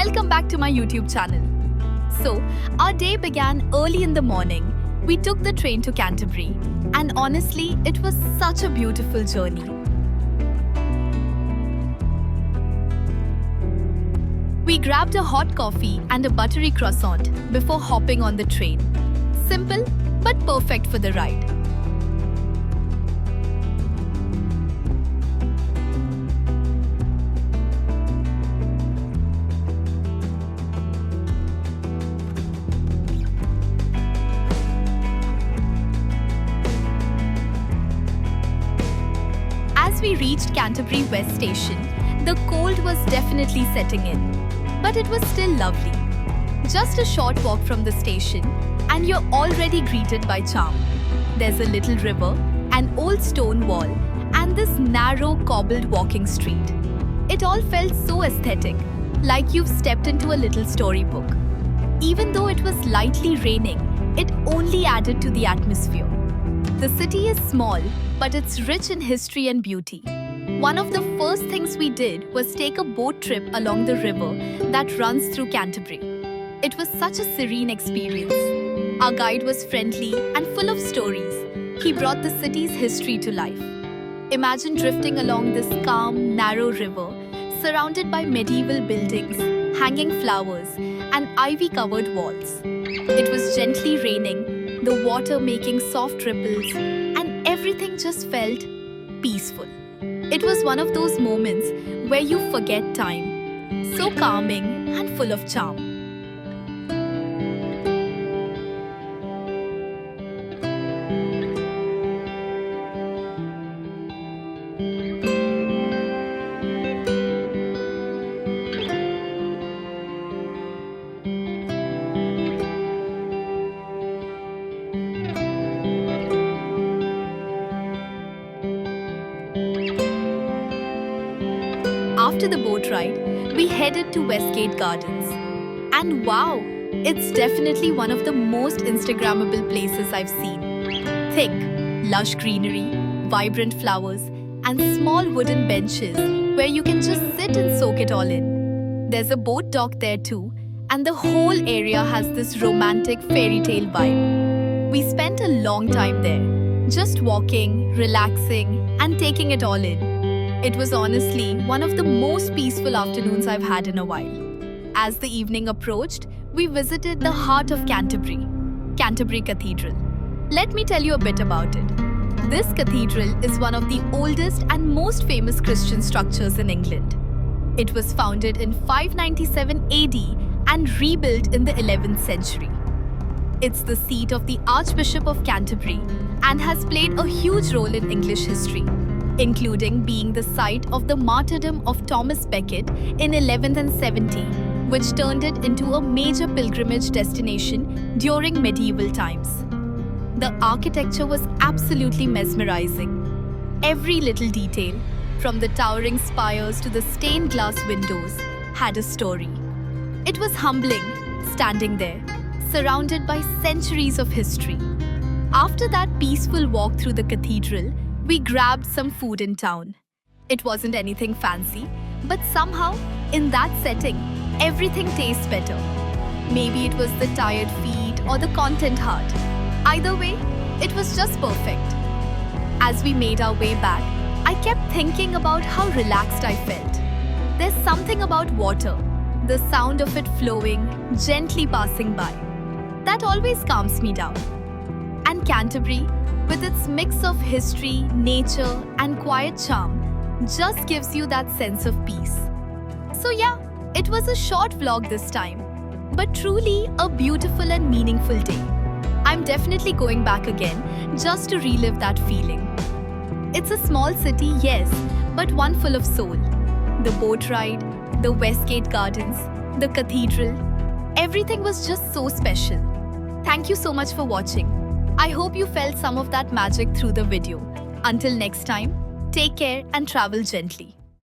welcome back to my YouTube channel. So, our day began early in the morning. We took the train to Canterbury, and honestly, it was such a beautiful journey. We grabbed a hot coffee and a buttery croissant before hopping on the train. Simple, but perfect for the ride. As we reached Canterbury West Station, the cold was definitely setting in, but it was still lovely. Just a short walk from the station, and you're already greeted by charm. There's a little river, an old stone wall, and this narrow cobbled walking street. It all felt so aesthetic, like you've stepped into a little storybook. Even though it was lightly raining, it only added to the atmosphere. The city is small, but it's rich in history and beauty. One of the first things we did was take a boat trip along the river that runs through Canterbury. It was such a serene experience. Our guide was friendly and full of stories. He brought the city's history to life. Imagine drifting along this calm, narrow river, surrounded by medieval buildings, hanging flowers, and ivy-covered walls. It was gently raining, the water making soft ripples, and everything just felt peaceful. It was one of those moments where you forget time, so calming and full of charm. After the boat ride, we headed to Westgate Gardens. And wow, it's definitely one of the most Instagrammable places I've seen. Thick, lush greenery, vibrant flowers, and small wooden benches where you can just sit and soak it all in. There's a boat dock there too, and the whole area has this romantic fairy tale vibe. We spent a long time there, just walking, relaxing, and taking it all in. It was honestly one of the most peaceful afternoons I've had in a while. As the evening approached, we visited the heart of Canterbury, Canterbury Cathedral. Let me tell you a bit about it. This cathedral is one of the oldest and most famous Christian structures in England. It was founded in 597 AD and rebuilt in the 11th century. It's the seat of the Archbishop of Canterbury and has played a huge role in English history, including being the site of the martyrdom of Thomas Becket in 1170, which turned it into a major pilgrimage destination during medieval times. The architecture was absolutely mesmerizing. Every little detail, from the towering spires to the stained glass windows, had a story. It was humbling, standing there, surrounded by centuries of history. After that peaceful walk through the cathedral, we grabbed some food in town. It wasn't anything fancy, but somehow, in that setting, everything tastes better. Maybe it was the tired feet or the content heart. Either way, it was just perfect. As we made our way back, I kept thinking about how relaxed I felt. There's something about water, the sound of it flowing, gently passing by, that always calms me down. And Canterbury, with its mix of history, nature, and quiet charm, just gives you that sense of peace. So yeah, it was a short vlog this time, but truly a beautiful and meaningful day. I'm definitely going back again just to relive that feeling. It's a small city, yes, but one full of soul. The boat ride, the Westgate Gardens, the cathedral, everything was just so special. Thank you so much for watching. I hope you felt some of that magic through the video. Until next time, take care and travel gently.